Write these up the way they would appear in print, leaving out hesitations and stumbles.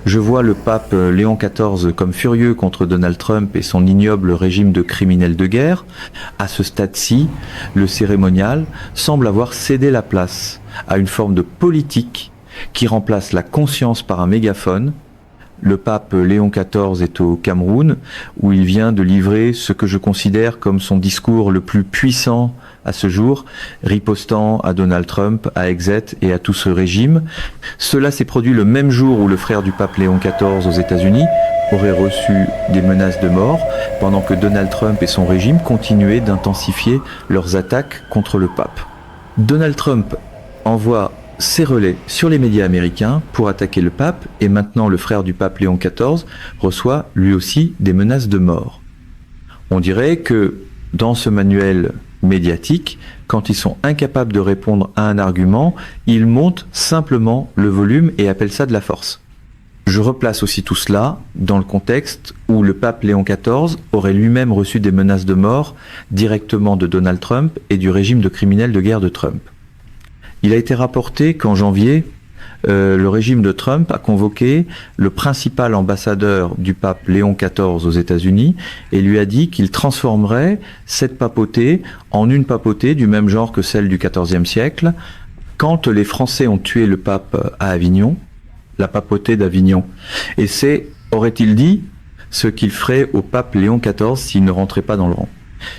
Je vois le pape Léon XIV comme furieux contre Donald Trump et son ignoble régime de criminels de guerre. À ce stade-ci, le cérémonial semble avoir cédé la place à une forme de politique qui remplace la conscience par un mégaphone. Le pape Léon XIV est au Cameroun, où il vient de livrer ce que je considère comme son discours le plus puissant à ce jour, ripostant à Donald Trump, à Exet et à tout ce régime. Cela s'est produit le même jour où le frère du pape Léon XIV aux États-Unis aurait reçu des menaces de mort, pendant que Donald Trump et son régime continuaient d'intensifier leurs attaques contre le pape. Donald Trump envoie ses relais sur les médias américains pour attaquer le pape, et maintenant le frère du pape Léon XIV reçoit lui aussi des menaces de mort. On dirait que dans ce manuel médiatique, quand ils sont incapables de répondre à un argument, ils montent simplement le volume et appellent ça de la force. Je replace aussi tout cela dans le contexte où le pape Léon XIV aurait lui-même reçu des menaces de mort directement de Donald Trump et du régime de criminels de guerre de Trump. Il a été rapporté qu'en janvier, le régime de Trump a convoqué le principal ambassadeur du pape Léon XIV aux États-Unis et lui a dit qu'il transformerait cette papauté en une papauté du même genre que celle du XIVe siècle. Quand les Français ont tué le pape à Avignon, la papauté d'Avignon. Et c'est, aurait-il dit, ce qu'il ferait au pape Léon XIV s'il ne rentrait pas dans le rang.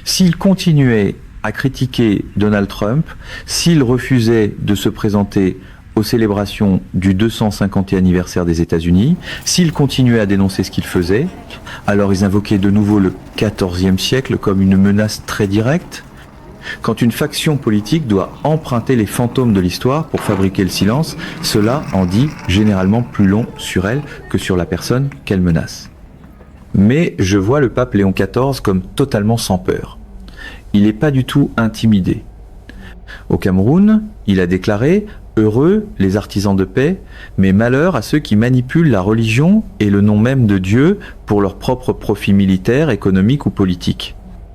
S'il continuait à critiquer Donald Trump, s'il refusait de se présenter aux célébrations du 250e anniversaire des États-Unis, s'il continuait à dénoncer ce qu'il faisait, alors ils invoquaient de nouveau le XIVe siècle comme une menace très directe. Quand une faction politique doit emprunter les fantômes de l'histoire pour fabriquer le silence, cela en dit généralement plus long sur elle que sur la personne qu'elle menace. Mais je vois le pape Léon XIV comme totalement sans peur. Il n'est pas du tout intimidé. Au Cameroun, il a déclaré « Heureux les artisans de paix, mais malheur à ceux qui manipulent la religion et le nom même de Dieu pour leur propre profit militaire, économique ou politique ».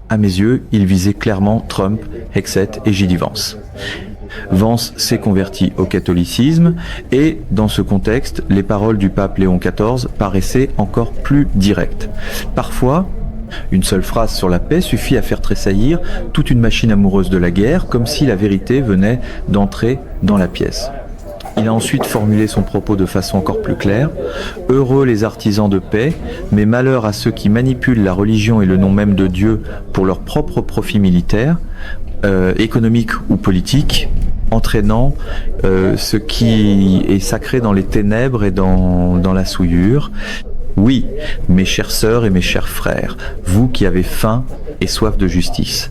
À mes yeux, il visait clairement Trump, Hexet et J.D. Vance. Vance s'est converti au catholicisme et, dans ce contexte, les paroles du pape Léon XIV paraissaient encore plus directes. Parfois, une seule phrase sur la paix suffit à faire tressaillir toute une machine amoureuse de la guerre, comme si la vérité venait d'entrer dans la pièce. Il a ensuite formulé son propos de façon encore plus claire. « Heureux les artisans de paix, mais malheur à ceux qui manipulent la religion et le nom même de Dieu pour leur propre profit militaire, économique ou politique, entraînant ce qui est sacré dans les ténèbres et dans la souillure. Oui, mes chères sœurs et mes chers frères, vous qui avez faim et soif de justice,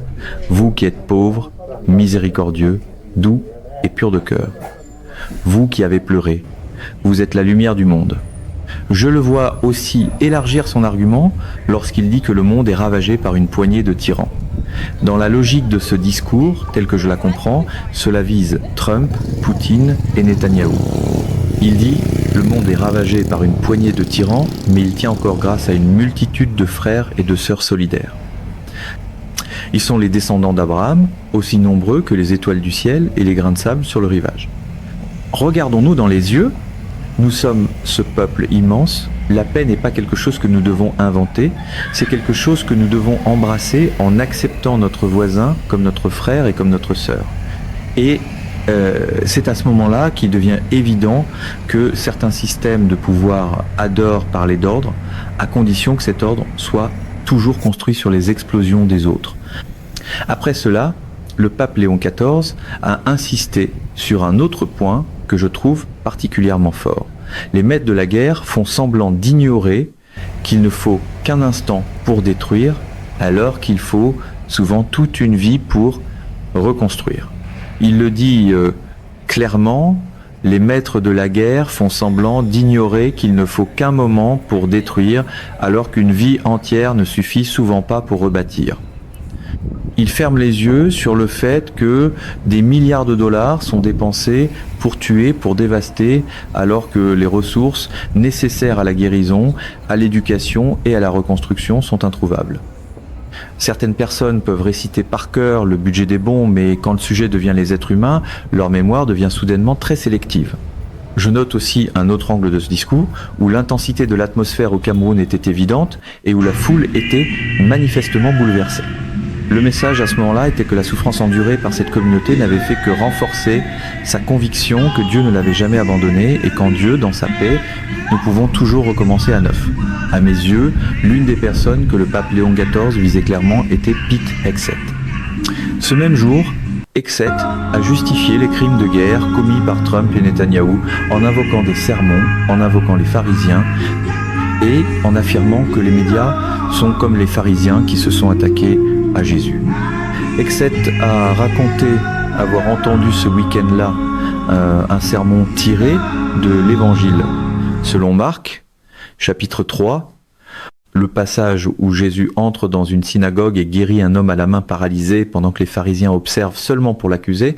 vous qui êtes pauvres, miséricordieux, doux et purs de cœur, vous qui avez pleuré, vous êtes la lumière du monde. » Je le vois aussi élargir son argument lorsqu'il dit que le monde est ravagé par une poignée de tyrans. Dans la logique de ce discours, tel que je la comprends, cela vise Trump, Poutine et Netanyahou. Il dit « Le monde est ravagé par une poignée de tyrans, mais il tient encore grâce à une multitude de frères et de sœurs solidaires. » Ils sont les descendants d'Abraham, aussi nombreux que les étoiles du ciel et les grains de sable sur le rivage. Regardons-nous dans les yeux, nous sommes ce peuple immense. La paix n'est pas quelque chose que nous devons inventer, c'est quelque chose que nous devons embrasser en acceptant notre voisin comme notre frère et comme notre sœur. Et c'est à ce moment-là qu'il devient évident que certains systèmes de pouvoir adorent parler d'ordre, à condition que cet ordre soit toujours construit sur les explosions des autres. Après cela, le pape Léon XIV a insisté sur un autre point que je trouve particulièrement fort. Les maîtres de la guerre font semblant d'ignorer qu'il ne faut qu'un instant pour détruire, alors qu'il faut souvent toute une vie pour reconstruire. Il le dit clairement, les maîtres de la guerre font semblant d'ignorer qu'il ne faut qu'un moment pour détruire, alors qu'une vie entière ne suffit souvent pas pour rebâtir. Il ferme les yeux sur le fait que des milliards de dollars sont dépensés pour tuer, pour dévaster, alors que les ressources nécessaires à la guérison, à l'éducation et à la reconstruction sont introuvables. Certaines personnes peuvent réciter par cœur le budget des bons, mais quand le sujet devient les êtres humains, leur mémoire devient soudainement très sélective. Je note aussi un autre angle de ce discours, où l'intensité de l'atmosphère au Cameroun était évidente et où la foule était manifestement bouleversée. Le message à ce moment-là était que la souffrance endurée par cette communauté n'avait fait que renforcer sa conviction que Dieu ne l'avait jamais abandonné et qu'en Dieu, dans sa paix, nous pouvons toujours recommencer à neuf. À mes yeux, l'une des personnes que le pape Léon XIV visait clairement était Pete Hegseth. Ce même jour, Hegseth a justifié les crimes de guerre commis par Trump et Netanyahou en invoquant des sermons, en invoquant les pharisiens et en affirmant que les médias sont comme les pharisiens qui se sont attaqués à Jésus. Hegseth a raconté avoir entendu ce week-end-là un sermon tiré de l'Évangile selon Marc, chapitre 3, le passage où Jésus entre dans une synagogue et guérit un homme à la main paralysée pendant que les pharisiens observent seulement pour l'accuser.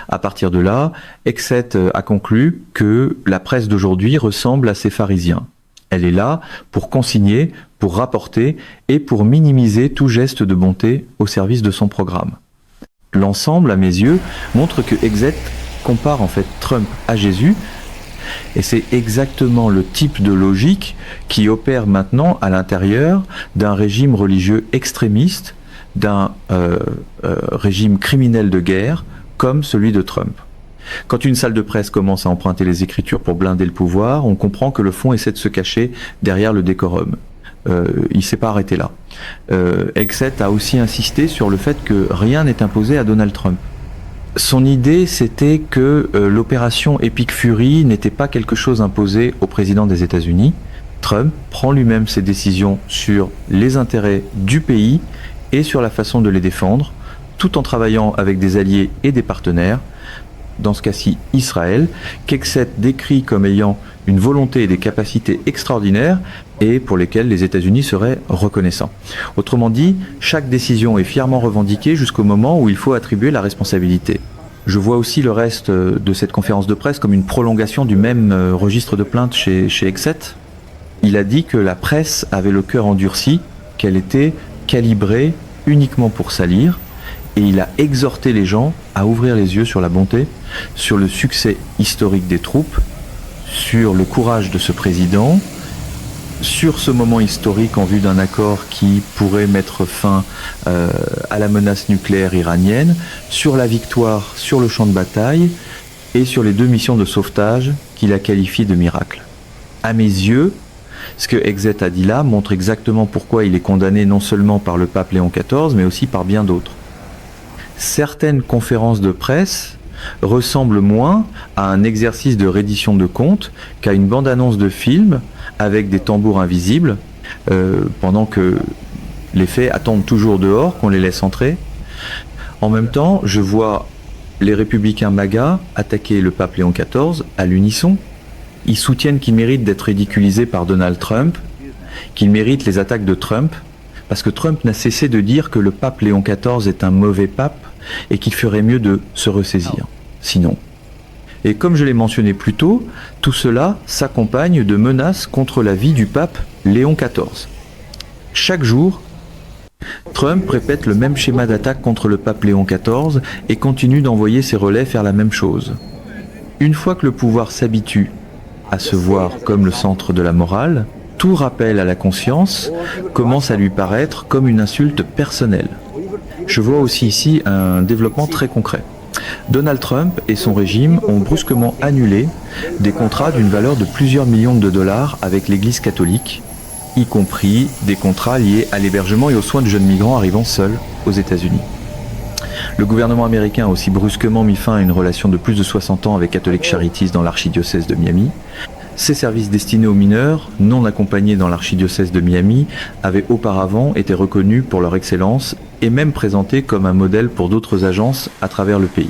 À partir de là, Hegseth a conclu que la presse d'aujourd'hui ressemble à ces pharisiens. Elle est là pour consigner, pour rapporter et pour minimiser tout geste de bonté au service de son programme. L'ensemble, à mes yeux, montre que Hegseth compare en fait Trump à Jésus, et c'est exactement le type de logique qui opère maintenant à l'intérieur d'un régime religieux extrémiste, d'un régime criminel de guerre comme celui de Trump. Quand une salle de presse commence à emprunter les Écritures pour blinder le pouvoir, on comprend que le fond essaie de se cacher derrière le décorum. Il ne s'est pas arrêté là. Hegseth a aussi insisté sur le fait que rien n'est imposé à Donald Trump. Son idée, c'était que l'opération Epic Fury n'était pas quelque chose imposé au président des États-Unis. Trump prend lui-même ses décisions sur les intérêts du pays et sur la façon de les défendre, tout en travaillant avec des alliés et des partenaires, dans ce cas-ci Israël, qu'Hegseth décrit comme ayant une volonté et des capacités extraordinaires et pour lesquelles les États-Unis seraient reconnaissants. Autrement dit, chaque décision est fièrement revendiquée jusqu'au moment où il faut attribuer la responsabilité. Je vois aussi le reste de cette conférence de presse comme une prolongation du même registre de plainte chez Hegseth. Il a dit que la presse avait le cœur endurci, qu'elle était calibrée uniquement pour salir, et il a exhorté les gens à ouvrir les yeux sur la bonté, sur le succès historique des troupes, sur le courage de ce président, sur ce moment historique en vue d'un accord qui pourrait mettre fin à la menace nucléaire iranienne, sur la victoire sur le champ de bataille et sur les 2 missions de sauvetage qu'il a qualifiées de miracles. À mes yeux, ce que Hegseth a dit là montre exactement pourquoi il est condamné non seulement par le pape Léon XIV, mais aussi par bien d'autres. Certaines conférences de presse ressemblent moins à un exercice de reddition de comptes qu'à une bande-annonce de film avec des tambours invisibles, pendant que les faits attendent toujours dehors, qu'on les laisse entrer. En même temps, je vois les républicains MAGA attaquer le pape Léon XIV à l'unisson. Ils soutiennent qu'il mérite d'être ridiculisé par Donald Trump, qu'il mérite les attaques de Trump, parce que Trump n'a cessé de dire que le pape Léon XIV est un mauvais pape et qu'il ferait mieux de se ressaisir, sinon. Et comme je l'ai mentionné plus tôt, tout cela s'accompagne de menaces contre la vie du pape Léon XIV. Chaque jour, Trump répète le même schéma d'attaque contre le pape Léon XIV et continue d'envoyer ses relais faire la même chose. Une fois que le pouvoir s'habitue à se voir comme le centre de la morale, tout rappel à la conscience commence à lui paraître comme une insulte personnelle. Je vois aussi ici un développement très concret. Donald Trump et son régime ont brusquement annulé des contrats d'une valeur de plusieurs millions de dollars avec l'Église catholique, y compris des contrats liés à l'hébergement et aux soins de jeunes migrants arrivant seuls aux États-Unis. Le gouvernement américain a aussi brusquement mis fin à une relation de plus de 60 ans avec Catholic Charities dans l'archidiocèse de Miami. Ces services destinés aux mineurs, non accompagnés dans l'archidiocèse de Miami, avaient auparavant été reconnus pour leur excellence et même présentés comme un modèle pour d'autres agences à travers le pays.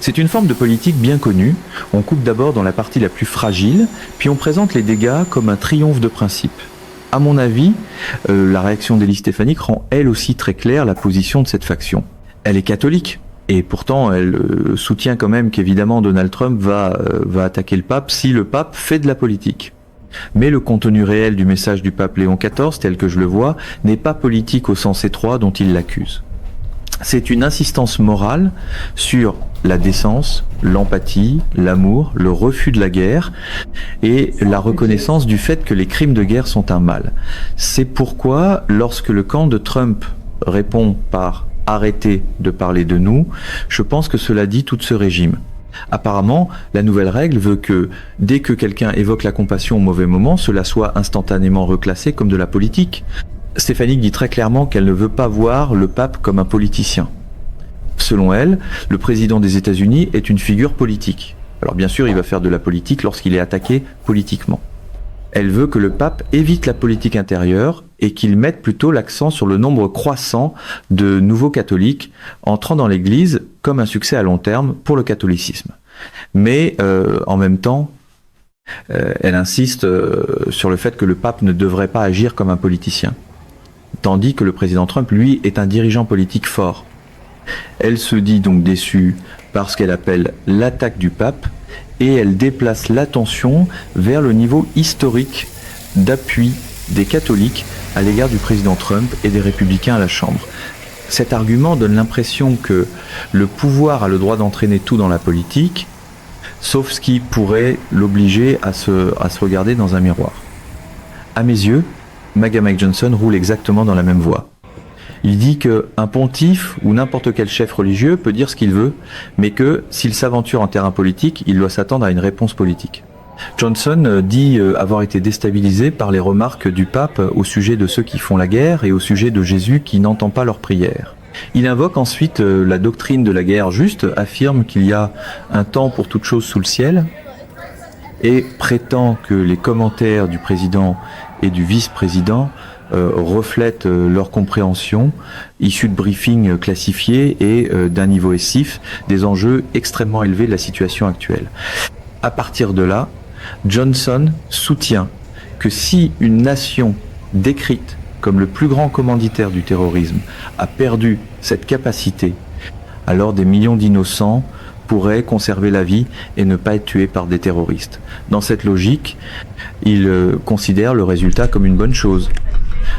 C'est une forme de politique bien connue. On coupe d'abord dans la partie la plus fragile, puis on présente les dégâts comme un triomphe de principe. À mon avis, la réaction d'Élie Stefanik rend elle aussi très claire la position de cette faction. Elle est catholique. Et pourtant, elle soutient quand même qu'évidemment Donald Trump va attaquer le pape si le pape fait de la politique. Mais le contenu réel du message du pape Léon XIV, tel que je le vois, n'est pas politique au sens étroit dont il l'accuse. C'est une insistance morale sur la décence, l'empathie, l'amour, le refus de la guerre et la reconnaissance du fait que les crimes de guerre sont un mal. C'est pourquoi, lorsque le camp de Trump répond par « arrêtez de parler de nous », je pense que cela dit tout ce régime. Apparemment, la nouvelle règle veut que, dès que quelqu'un évoque la compassion au mauvais moment, cela soit instantanément reclassé comme de la politique. Stefanik dit très clairement qu'elle ne veut pas voir le pape comme un politicien. Selon elle, le président des États-Unis est une figure politique. Alors bien sûr, il va faire de la politique lorsqu'il est attaqué politiquement. Elle veut que le pape évite la politique intérieure et qu'il mette plutôt l'accent sur le nombre croissant de nouveaux catholiques entrant dans l'Église comme un succès à long terme pour le catholicisme. Mais en même temps, elle insiste sur le fait que le pape ne devrait pas agir comme un politicien. Tandis que le président Trump, lui, est un dirigeant politique fort. Elle se dit donc déçue par ce qu'elle appelle l'attaque du pape et elle déplace l'attention vers le niveau historique d'appui des catholiques à l'égard du président Trump et des républicains à la Chambre. Cet argument donne l'impression que le pouvoir a le droit d'entraîner tout dans la politique, sauf ce qui pourrait l'obliger à se regarder dans un miroir. À mes yeux, MAGA Mike Johnson roule exactement dans la même voie. Il dit qu'un pontife ou n'importe quel chef religieux peut dire ce qu'il veut, mais que s'il s'aventure en terrain politique, il doit s'attendre à une réponse politique. Johnson dit avoir été déstabilisé par les remarques du pape au sujet de ceux qui font la guerre et au sujet de Jésus qui n'entend pas leurs prières. Il invoque ensuite la doctrine de la guerre juste, affirme qu'il y a un temps pour toute chose sous le ciel et prétend que les commentaires du président et du vice-président reflètent leur compréhension issue de briefings classifiés et d'un niveau essif des enjeux extrêmement élevés de la situation actuelle. À partir de là, Johnson soutient que si une nation décrite comme le plus grand commanditaire du terrorisme a perdu cette capacité, alors des millions d'innocents pourraient conserver la vie et ne pas être tués par des terroristes. Dans cette logique, il considère le résultat comme une bonne chose.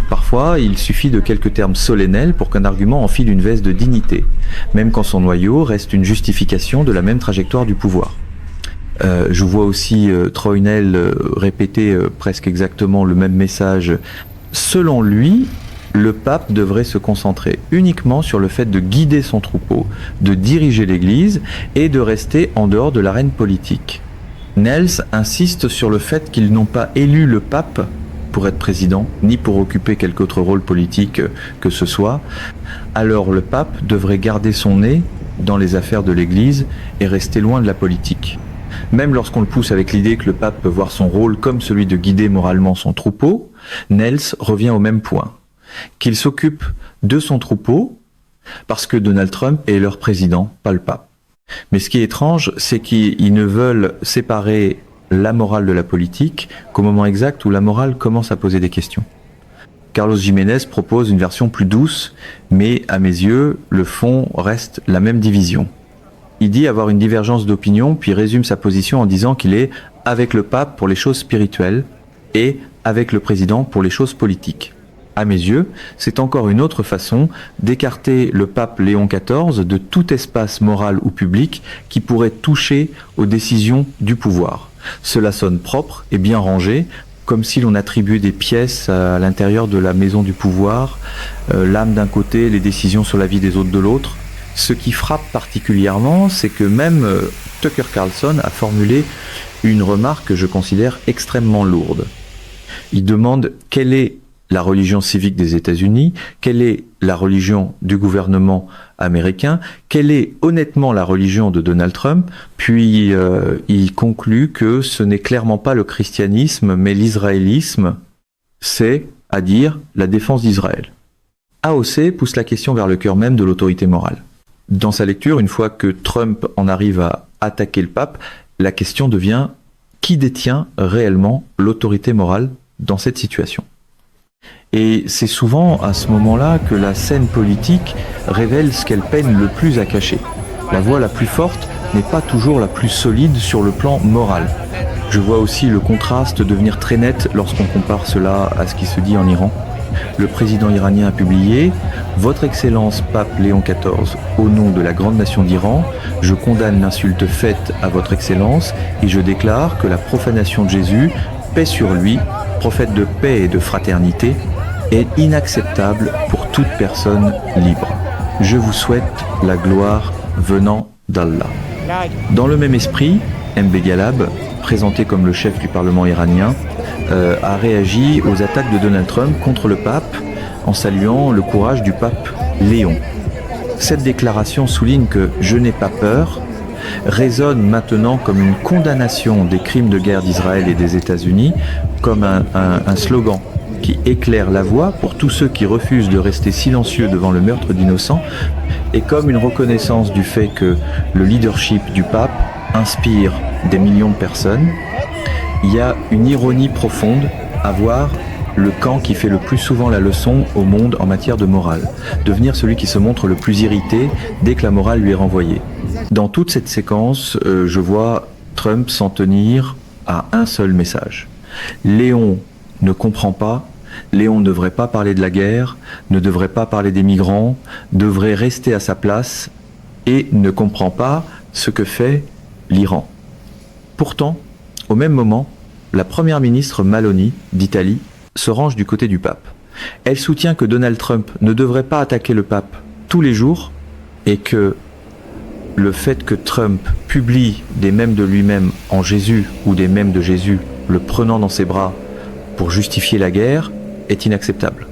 Parfois, il suffit de quelques termes solennels pour qu'un argument enfile une veste de dignité, même quand son noyau reste une justification de la même trajectoire du pouvoir. Je vois aussi Troynel répéter presque exactement le même message. Selon lui, le pape devrait se concentrer uniquement sur le fait de guider son troupeau, de diriger l'Église et de rester en dehors de l'arène politique. Nels insiste sur le fait qu'ils n'ont pas élu le pape pour être président, ni pour occuper quelque autre rôle politique que ce soit. Alors le pape devrait garder son nez dans les affaires de l'Église et rester loin de la politique. Même lorsqu'on le pousse avec l'idée que le pape peut voir son rôle comme celui de guider moralement son troupeau, Nels revient au même point. Qu'il s'occupe de son troupeau parce que Donald Trump est leur président, pas le pape. Mais ce qui est étrange, c'est qu'ils ne veulent séparer la morale de la politique qu'au moment exact où la morale commence à poser des questions. Carlos Jiménez propose une version plus douce, mais à mes yeux, le fond reste la même division. Il dit avoir une divergence d'opinion, puis résume sa position en disant qu'il est avec le pape pour les choses spirituelles et avec le président pour les choses politiques. À mes yeux, c'est encore une autre façon d'écarter le pape Léon XIV de tout espace moral ou public qui pourrait toucher aux décisions du pouvoir. Cela sonne propre et bien rangé, comme si l'on attribuait des pièces à l'intérieur de la maison du pouvoir, l'âme d'un côté, les décisions sur la vie des autres de l'autre. Ce qui frappe particulièrement, c'est que même Tucker Carlson a formulé une remarque que je considère extrêmement lourde. Il demande quelle est la religion civique des États-Unis, quelle est la religion du gouvernement américain, quelle est honnêtement la religion de Donald Trump, puis il conclut que ce n'est clairement pas le christianisme, mais l'israélisme, c'est, à dire, la défense d'Israël. AOC pousse la question vers le cœur même de l'autorité morale. Dans sa lecture, une fois que Trump en arrive à attaquer le pape, la question devient qui détient réellement l'autorité morale dans cette situation ? Et c'est souvent à ce moment-là que la scène politique révèle ce qu'elle peine le plus à cacher. La voix la plus forte n'est pas toujours la plus solide sur le plan moral. Je vois aussi le contraste devenir très net lorsqu'on compare cela à ce qui se dit en Iran. Le président iranien a publié « Votre Excellence pape Léon XIV, au nom de la grande nation d'Iran, je condamne l'insulte faite à Votre Excellence et je déclare que la profanation de Jésus, paix sur lui, prophète de paix et de fraternité, est inacceptable pour toute personne libre. Je vous souhaite la gloire venant d'Allah. » Dans le même esprit, M. Beghalab, présenté comme le chef du Parlement iranien, a réagi aux attaques de Donald Trump contre le pape en saluant le courage du pape Léon. Cette déclaration souligne que « je n'ai pas peur » résonne maintenant comme une condamnation des crimes de guerre d'Israël et des États-Unis, comme un slogan qui éclaire la voie pour tous ceux qui refusent de rester silencieux devant le meurtre d'innocents, et comme une reconnaissance du fait que le leadership du pape inspire des millions de personnes. Il y a une ironie profonde à voir le camp qui fait le plus souvent la leçon au monde en matière de morale, devenir celui qui se montre le plus irrité dès que la morale lui est renvoyée. Dans toute cette séquence, je vois Trump s'en tenir à un seul message. Léon ne comprend pas, Léon ne devrait pas parler de la guerre, ne devrait pas parler des migrants, devrait rester à sa place et ne comprend pas ce que fait l'Iran. Pourtant, au même moment, la première ministre Meloni d'Italie se range du côté du pape. Elle soutient que Donald Trump ne devrait pas attaquer le pape tous les jours et que le fait que Trump publie des mèmes de lui-même en Jésus ou des mèmes de Jésus le prenant dans ses bras pour justifier la guerre est inacceptable.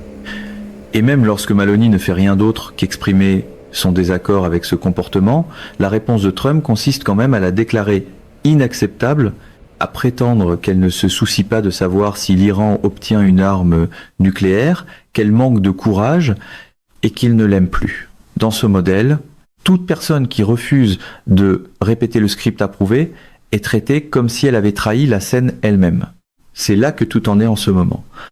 Et même lorsque Meloni ne fait rien d'autre qu'exprimer son désaccord avec ce comportement, la réponse de Trump consiste quand même à la déclarer inacceptable, à prétendre qu'elle ne se soucie pas de savoir si l'Iran obtient une arme nucléaire, qu'elle manque de courage et qu'il ne l'aime plus. Dans ce modèle, toute personne qui refuse de répéter le script approuvé est traitée comme si elle avait trahi la scène elle-même. C'est là que tout en est en ce moment.